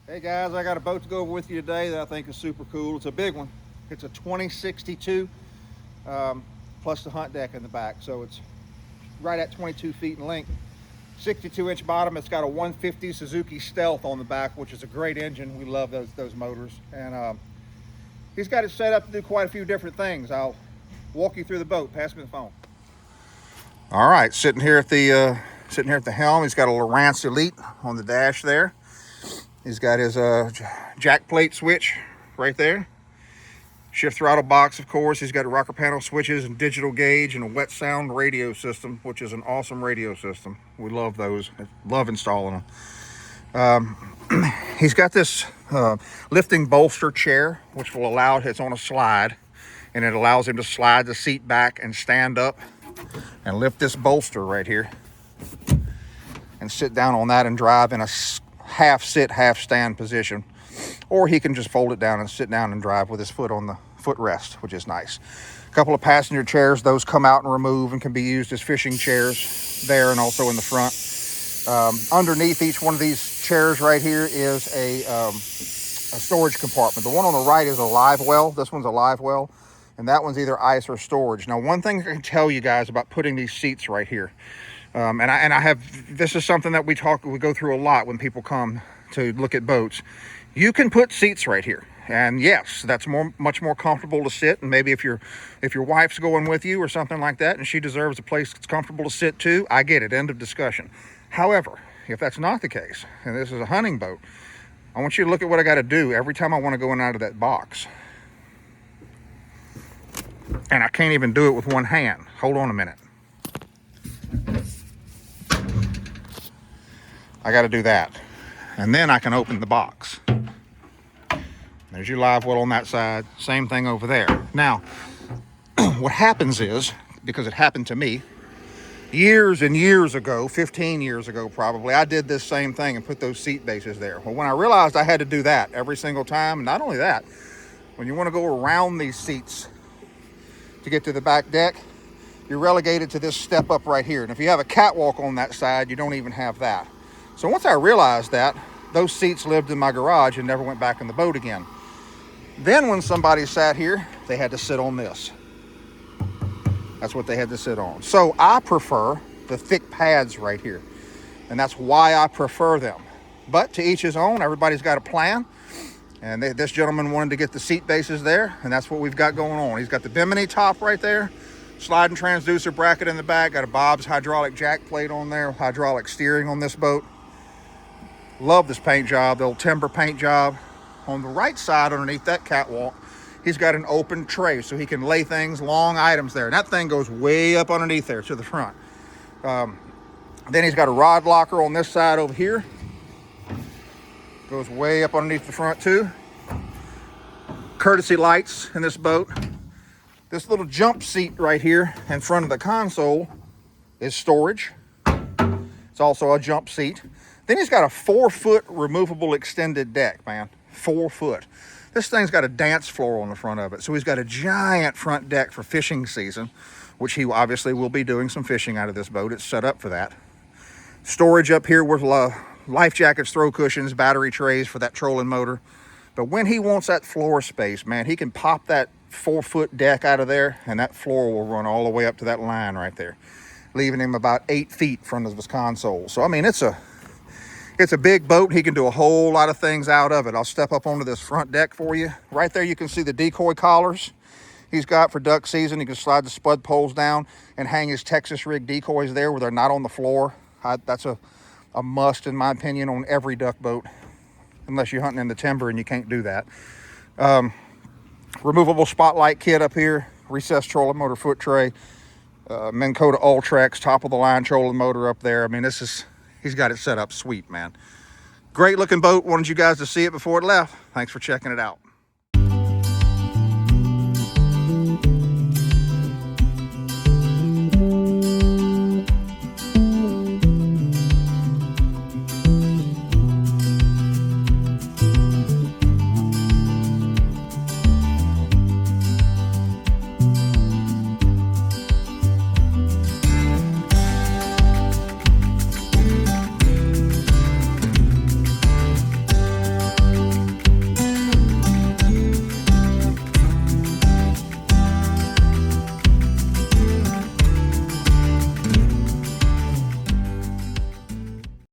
Hey guys, I got a boat to go over with you today that I think is super cool. It's a big one. It's a 2062 plus the hunt deck in the back. So it's right at 22 feet in length. 62-inch bottom. It's got a 150 Suzuki Stealth on the back, which is a great engine. We love those motors. And he's got it set up to do quite a few different things. I'll walk you through the boat. Pass me the phone. All right, sitting here at the helm. He's got a Lowrance Elite on the dash there. He's got his jack plate switch right there. Shift throttle box, of course. He's got rocker panel switches and digital gauge and a wet sound radio system, which is an awesome radio system. We love those. I love installing them. He's got this lifting bolster chair, which will allow, it's on a slide, and it allows him to slide the seat back and stand up and lift this bolster right here and sit down on that and drive in a half sit, half stand position. Or he can just fold it down and sit down and drive with his foot on the footrest, which is nice. A couple of passenger chairs, those come out and remove and can be used as fishing chairs there and also in the front. Underneath each one of these chairs right here is a storage compartment. The one on the right is a live well. This one's a live well, and that one's either ice or storage. Now, one thing I can tell you guys about putting these seats right here, and I have, this is something that we go through a lot when people come to look at boats. You can put seats right here, and yes, that's much more comfortable to sit. And maybe if your wife's going with you or something like that, and she deserves a place that's comfortable to sit too, I get it. End of discussion. However, if that's not the case, and this is a hunting boat, I want you to look at what I got to do every time I want to go in and out of that box. And I can't even do it with one hand. Hold on a minute. I got to do that, and then I can open the box. There's your live well on that side. Same thing over there. Now, what happens is, because it happened to me years and years ago, 15 years ago probably, I did this same thing and put those seat bases there. Well, when I realized I had to do that every single time, not only that, when you want to go around these seats to get to the back deck, you're relegated to this step up right here. And if you have a catwalk on that side, you don't even have that. So once I realized that, those seats lived in my garage and never went back in the boat again. Then when somebody sat here, they had to sit on this. That's what they had to sit on. So I prefer the thick pads right here, and that's why I prefer them. But to each his own. Everybody's got a plan, and this gentleman wanted to get the seat bases there, and that's what we've got going on. He's got the Bimini top right there, sliding transducer bracket in the back, got a Bob's hydraulic jack plate on there, hydraulic steering on this boat. Love this paint job, the old timber paint job. On the right side, underneath that catwalk, he's got an open tray, so he can lay things, long items there. And that thing goes way up underneath there to the front. Then he's got a rod locker on this side over here. Goes way up underneath the front too. Courtesy lights in this boat. This little jump seat right here in front of the console is storage. It's also a jump seat. Then he's got a 4-foot removable extended deck, man. 4 foot. This thing's got a dance floor on the front of it. So he's got a giant front deck for fishing season, which he obviously will be doing some fishing out of this boat. It's set up for that. Storage up here with life jackets, throw cushions, battery trays for that trolling motor. But when he wants that floor space, man, he can pop that 4-foot deck out of there, and that floor will run all the way up to that line right there, leaving him about 8 feet from his console. So, I mean, it's a big boat. He can do a whole lot of things out of it. I'll step up onto this front deck for you. Right there you can see the decoy collars he's got for duck season. You can slide the spud poles down and hang his Texas rig decoys there where they're not on the floor. That's a must, in my opinion, on every duck boat, unless you're hunting in the timber and you can't do that. Removable spotlight kit up here, recessed trolling motor foot tray, Minn Kota Ultrex, top of the line trolling motor up there. I mean, he's got it set up sweet, man. Great looking boat. Wanted you guys to see it before it left. Thanks for checking it out.